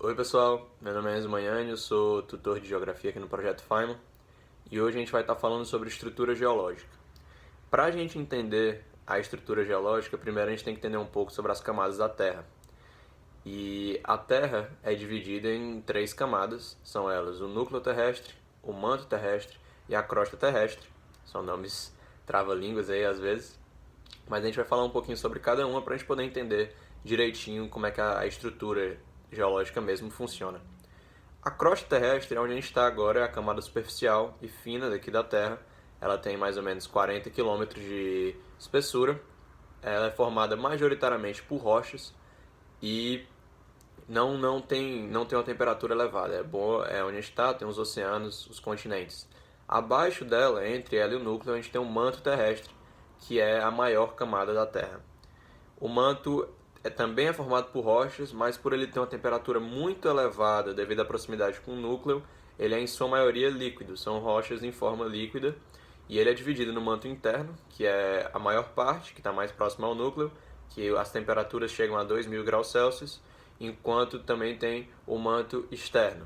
Oi pessoal, meu nome é Enzo Manhani, eu sou tutor de Geografia aqui no Projeto Feynman e hoje a gente vai estar falando sobre estrutura geológica. Para a gente entender a estrutura geológica, primeiro a gente tem que entender um pouco sobre as camadas da Terra. E a Terra é dividida em três camadas, são elas o núcleo terrestre, o manto terrestre e a crosta terrestre. São nomes trava-línguas aí às vezes, mas a gente vai falar um pouquinho sobre cada uma para a gente poder entender direitinho como é que a estrutura geológica mesmo funciona. A crosta terrestre, onde a gente está agora, é a camada superficial e fina daqui da Terra. Ela tem mais ou menos 40 quilômetros de espessura. Ela é formada majoritariamente por rochas e não tem uma temperatura elevada. É boa, é onde a gente está, tem os oceanos, os continentes. Abaixo dela, entre ela e o núcleo, a gente tem um manto terrestre, que é a maior camada da Terra. O manto também é formado por rochas, mas por ele ter uma temperatura muito elevada devido à proximidade com o núcleo, ele é em sua maioria líquido, são rochas em forma líquida, e ele é dividido no manto interno, que é a maior parte, que está mais próximo ao núcleo, que as temperaturas chegam a 2000 graus Celsius, enquanto também tem o manto externo.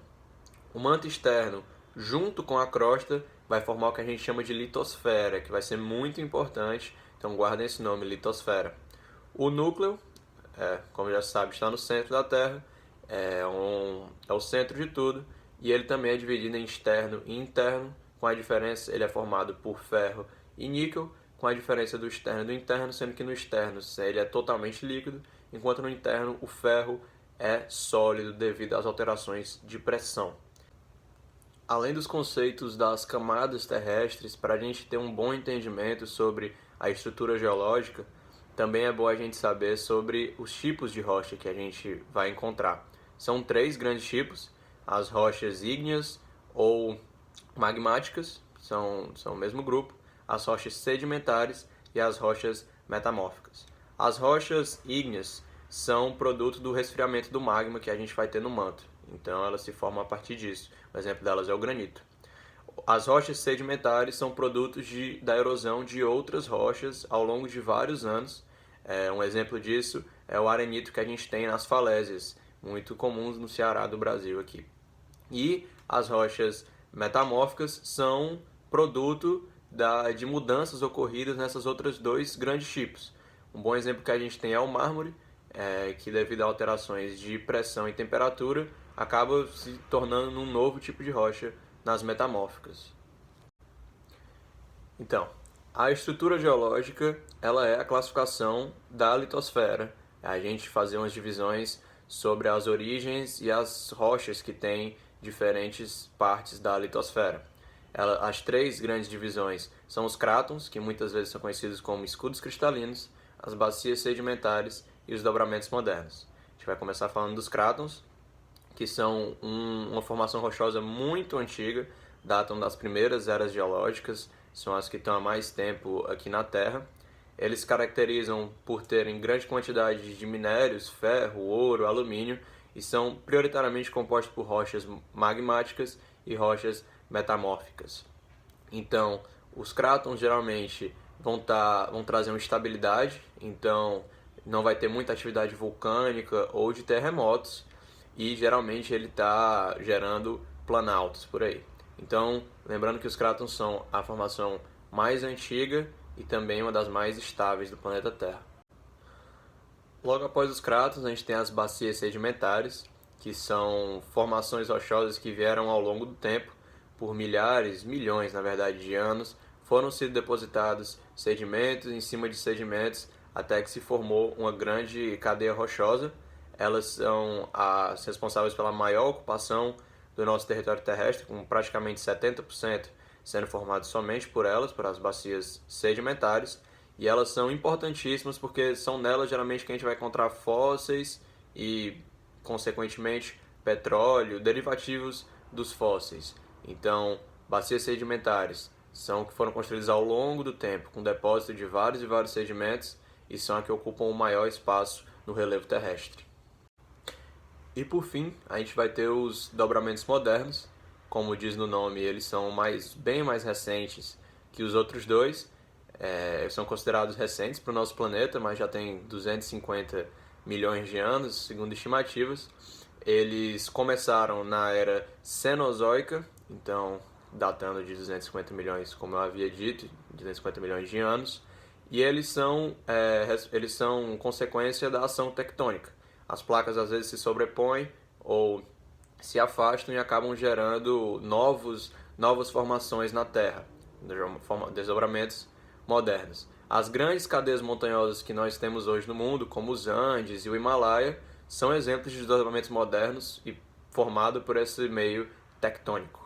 O manto externo, junto com a crosta, vai formar o que a gente chama de litosfera, que vai ser muito importante, então guardem esse nome, litosfera. O núcleo, como já se sabe, está no centro da Terra, é o centro de tudo, e ele também é dividido em externo e interno, com a diferença, ele é formado por ferro e níquel, com a diferença do externo e do interno, sendo que no externo ele é totalmente líquido, enquanto no interno o ferro é sólido devido às alterações de pressão. Além dos conceitos das camadas terrestres, para a gente ter um bom entendimento sobre a estrutura geológica, também é bom a gente saber sobre os tipos de rocha que a gente vai encontrar. São três grandes tipos: as rochas ígneas ou magmáticas, são o mesmo grupo, as rochas sedimentares e as rochas metamórficas. As rochas ígneas são produto do resfriamento do magma que a gente vai ter no manto, então elas se formam a partir disso. O exemplo delas é o granito. As rochas sedimentares são produtos da erosão de outras rochas ao longo de vários anos. Um exemplo disso é o arenito que a gente tem nas falésias, muito comuns no Ceará do Brasil aqui. E as rochas metamórficas são produto de mudanças ocorridas nessas outras dois grandes tipos. Um bom exemplo que a gente tem é o mármore, que devido a alterações de pressão e temperatura acaba se tornando um novo tipo de rocha nas metamórficas. Então, a estrutura geológica ela é a classificação da litosfera. A gente fazer umas divisões sobre as origens e as rochas que têm diferentes partes da litosfera. As três grandes divisões são os crátons, que muitas vezes são conhecidos como escudos cristalinos, as bacias sedimentares e os dobramentos modernos. A gente vai começar falando dos crátons, que são uma formação rochosa muito antiga, datam das primeiras eras geológicas, são as que estão há mais tempo aqui na Terra. Eles se caracterizam por terem grande quantidade de minérios, ferro, ouro, alumínio, e são prioritariamente compostos por rochas magmáticas e rochas metamórficas. Então, os crátons geralmente vão trazer uma estabilidade, então não vai ter muita atividade vulcânica ou de terremotos, e geralmente ele está gerando planaltos por aí. Então, lembrando que os crátons são a formação mais antiga e também uma das mais estáveis do planeta Terra. Logo após os crátons, a gente tem as bacias sedimentares, que são formações rochosas que vieram ao longo do tempo, por milhares, milhões, na verdade, de anos, foram sendo depositados sedimentos em cima de sedimentos até que se formou uma grande cadeia rochosa. Elas são as responsáveis pela maior ocupação do nosso território terrestre, com praticamente 70% sendo formado somente por elas, por as bacias sedimentares, e elas são importantíssimas porque são nelas geralmente que a gente vai encontrar fósseis e, consequentemente, petróleo, derivativos dos fósseis. Então, bacias sedimentares são que foram construídas ao longo do tempo, com depósito de vários e vários sedimentos, e são a que ocupam o maior espaço no relevo terrestre. E por fim, a gente vai ter os dobramentos modernos. Como diz no nome, eles são bem mais recentes que os outros dois. São considerados recentes para o nosso planeta, mas já tem 250 milhões de anos, segundo estimativas. Eles começaram na era Cenozoica, então datando de 250 milhões, como eu havia dito, 250 milhões de anos, e eles são consequência da ação tectônica. As placas às vezes se sobrepõem ou se afastam e acabam gerando novas formações na Terra, desdobramentos modernos. As grandes cadeias montanhosas que nós temos hoje no mundo, como os Andes e o Himalaia, são exemplos de desdobramentos modernos e formado por esse meio tectônico.